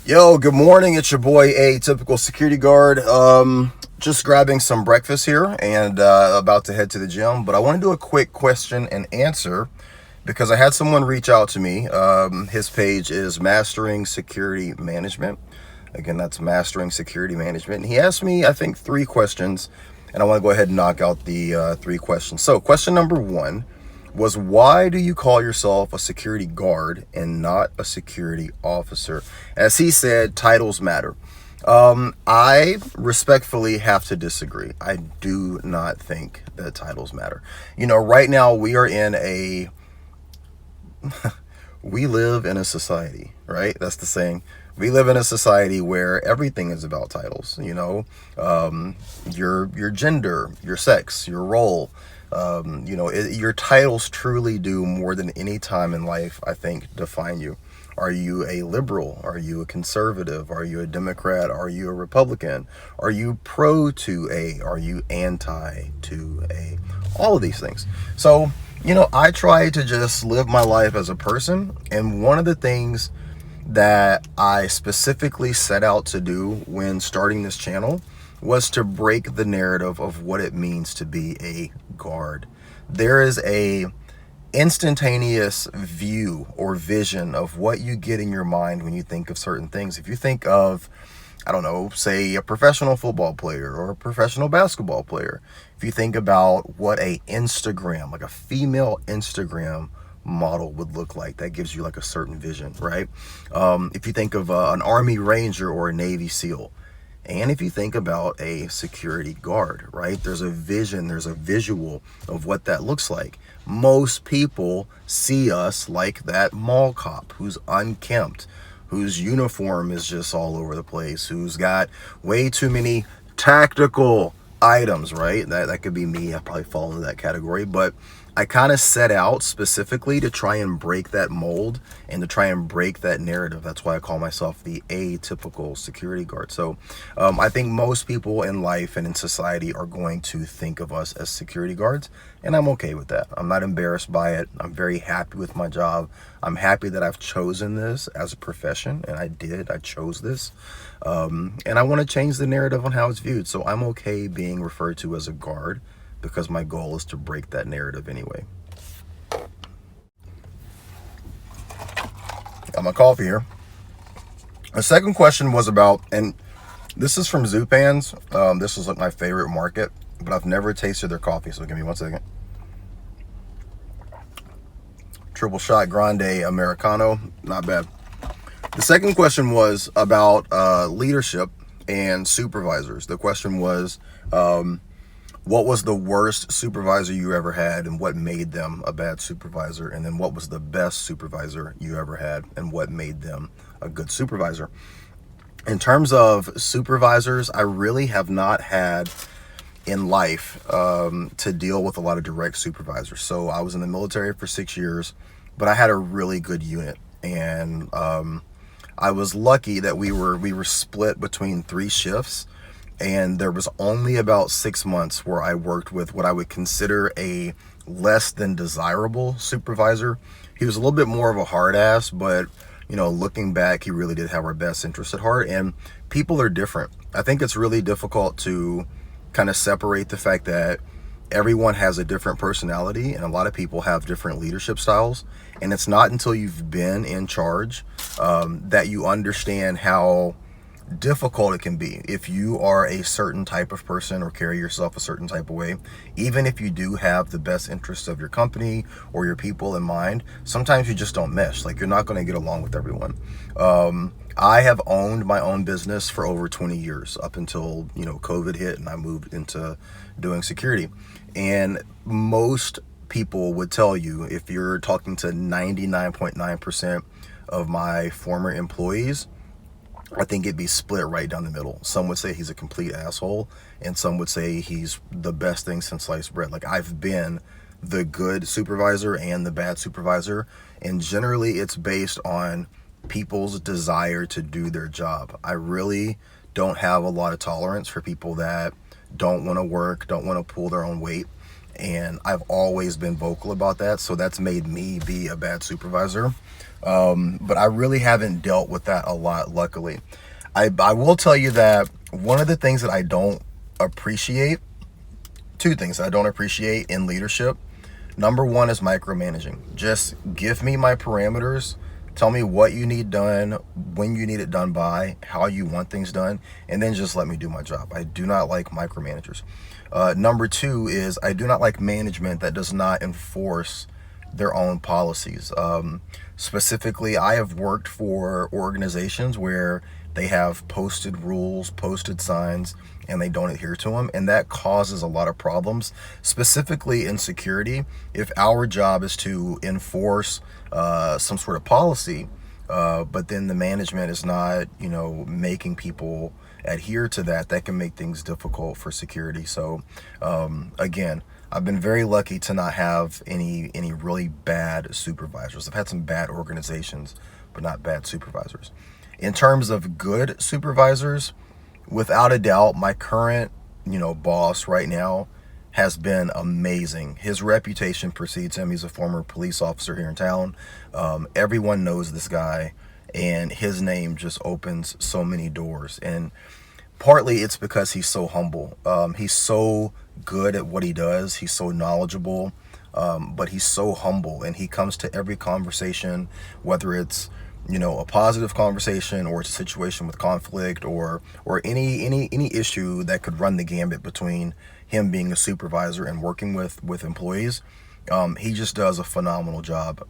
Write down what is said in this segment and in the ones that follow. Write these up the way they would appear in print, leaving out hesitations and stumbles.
Yo, good morning. It's your boy, A Typical Security Guard. Just grabbing some breakfast here and about to head to the gym. But I want to do a quick question and answer because I had someone reach out to me. His page is Mastering Security Management. Again, that's Mastering Security Management. And he asked me, I think, 3 questions, and I want to go ahead and knock out the 3 questions. So, question number 1 was, why do you call yourself a security guard and not a security officer? As he said, titles matter. I respectfully have to disagree. I do not think that titles matter. Right now we are in we live in a society, right? That's the saying. We live in a society where everything is about titles, your gender, your sex, your role. Your titles truly do more than any time in life, I think, define you. Are you a liberal? Are you a conservative? Are you a Democrat? Are you a Republican? Are you pro 2A? Are you anti 2A? All of these things. So, I try to just live my life as a person. And one of the things that I specifically set out to do when starting this channel was to break the narrative of what it means to be a guard. There is a instantaneous view or vision of what you get in your mind when you think of certain things. If you think of, I don't know, say a professional football player or a professional basketball player, if you think about what a Instagram, like a female Instagram model would look like, that gives you like a certain vision, right? If you think of an Army Ranger or a Navy SEAL, and if you think about a security guard, right, there's a vision, there's a visual of what that looks like. Most people see us like that mall cop who's unkempt, whose uniform is just all over the place, who's got way too many tactical items, right? That could be me. I probably fall into that category, but I kind of set out specifically to try and break that mold and to try and break that narrative. That's why I call myself the atypical security guard. So I think most people in life and in society are going to think of us as security guards, and I'm okay with that. I'm not embarrassed by it. I'm very happy with my job. I'm happy that I've chosen this as a profession, and I chose this. And I want to change the narrative on how it's viewed. So I'm okay being referred to as a guard, because my goal is to break that narrative anyway. Got my coffee here. The second question was about, and this is from Zupans. This is like my favorite market, but I've never tasted their coffee, so give me 1 second. Triple shot grande Americano, not bad. The second question was about leadership and supervisors. The question was, what was the worst supervisor you ever had and what made them a bad supervisor? And then what was the best supervisor you ever had and what made them a good supervisor? In terms of supervisors, I really have not had in life to deal with a lot of direct supervisors. So I was in the military for 6 years, but I had a really good unit. And I was lucky that we were split between 3 shifts. And there was only about 6 months where I worked with what I would consider a less than desirable supervisor. He was a little bit more of a hard ass, but looking back, he really did have our best interest at heart. And people are different. I think it's really difficult to kind of separate the fact that everyone has a different personality and a lot of people have different leadership styles. And it's not until you've been in charge that you understand how difficult it can be if you are a certain type of person or carry yourself a certain type of way. Even if you do have the best interests of your company or your people in mind, sometimes you just don't mesh. Like, you're not going to get along with everyone. I have owned my own business for over 20 years up until COVID hit and I moved into doing security. And most people would tell you, if you're talking to 99.9% of my former employees, I think it'd be split right down the middle. Some would say he's a complete asshole, and some would say he's the best thing since sliced bread. Like, I've been the good supervisor and the bad supervisor, and generally it's based on people's desire to do their job. I really don't have a lot of tolerance for people that don't want to work, don't want to pull their own weight. And I've always been vocal about that, so that's made me be a bad supervisor. But I really haven't dealt with that a lot, luckily. I will tell you that one of the things that I don't appreciate, two things I don't appreciate in leadership. Number one is micromanaging. Just give me my parameters. Tell me what you need done, when you need it done by, how you want things done, and then just let me do my job. I do not like micromanagers. Number two is I do not like management that does not enforce their own policies. Specifically, I have worked for organizations where they have posted rules, posted signs, and they don't adhere to them. And that causes a lot of problems, specifically in security. If our job is to enforce some sort of policy, but then the management is not, making people adhere to that, that can make things difficult for security. So again, I've been very lucky to not have any really bad supervisors. I've had some bad organizations, but not bad supervisors. In terms of good supervisors, without a doubt, my current, boss right now has been amazing. His reputation precedes him. He's a former police officer here in town. Everyone knows this guy, and his name just opens so many doors. And partly it's because he's so humble. He's so good at what he does. He's so knowledgeable, but he's so humble, and he comes to every conversation, whether it's a positive conversation or it's a situation with conflict or any issue that could run the gambit between him being a supervisor and working with employees. He just does a phenomenal job.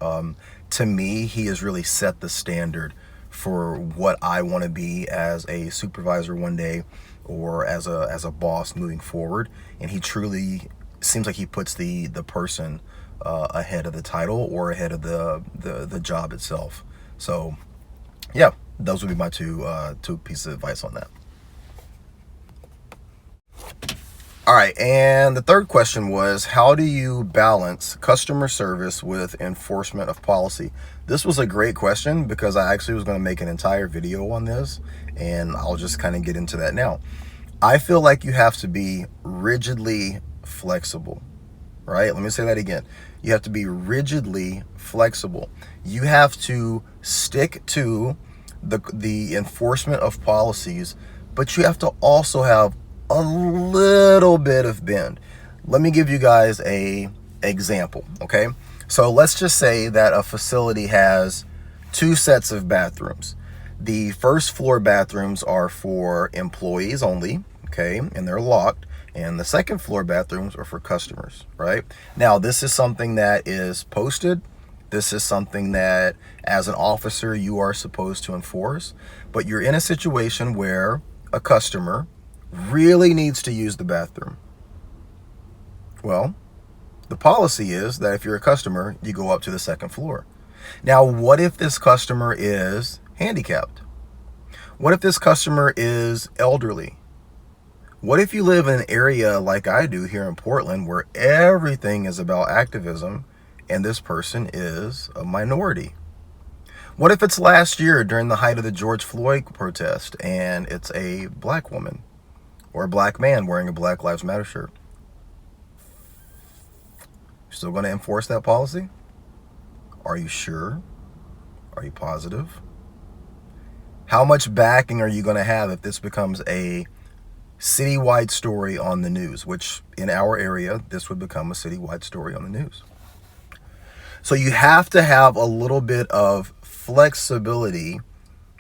To me, he has really set the standard for what I want to be as a supervisor one day or as a boss moving forward. And he truly seems like he puts the person ahead of the title or ahead of the job itself. So yeah, those would be my two pieces of advice on that. All right, and the third question was, how do you balance customer service with enforcement of policy? This was a great question because I actually was going to make an entire video on this, and I'll just kind of get into that now. I feel like you have to be rigidly flexible, right? Let me say that again. You have to be rigidly flexible. You have to stick to the enforcement of policies, but you have to also have a little bit of bend. Let me give you guys a example, okay? So let's just say that a facility has two sets of bathrooms. The first floor bathrooms are for employees only, okay, and they're locked. And the second floor bathrooms are for customers, right? Now, this is something that is posted. This is something that, as an officer, you are supposed to enforce. But you're in a situation where a customer really needs to use the bathroom. Well, the policy is that if you're a customer, you go up to the second floor. Now, what if this customer is handicapped? What if this customer is elderly? What if you live in an area like I do here in Portland where everything is about activism and this person is a minority? What if it's last year during the height of the George Floyd protest and it's a black woman or a black man wearing a Black Lives Matter shirt? Still going to enforce that policy? Are you sure? Are you positive? How much backing are you going to have if this becomes a citywide story on the news, which in our area, this would become a citywide story on the news? So you have to have a little bit of flexibility,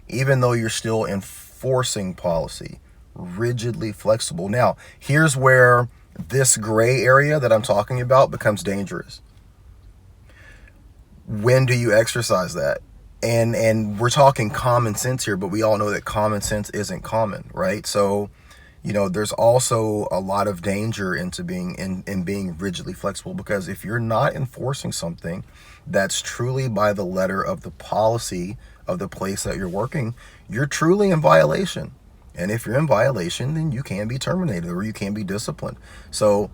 even though you're still enforcing policy, rigidly flexible. Now, here's where this gray area that I'm talking about becomes dangerous. When do you exercise that? And we're talking common sense here, but we all know that common sense isn't common, right? So there's also a lot of danger into being rigidly flexible, because if you're not enforcing something that's truly by the letter of the policy of the place that you're working, you're truly in violation. And if you're in violation, then you can be terminated or you can be disciplined. So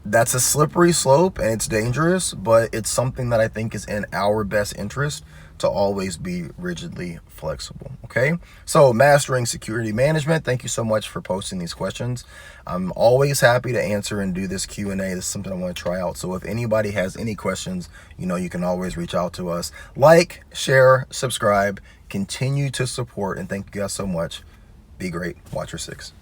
That's a slippery slope and it's dangerous, but it's something that I think is in our best interest to always be rigidly flexible. Okay, so mastering security management, thank you so much for posting these questions. I'm always happy to answer and do this Q&A. This is something I want to try out, so if anybody has any questions, you can always reach out to us. Like, share, subscribe, continue to support, and thank you guys so much. Be great. Watch your six.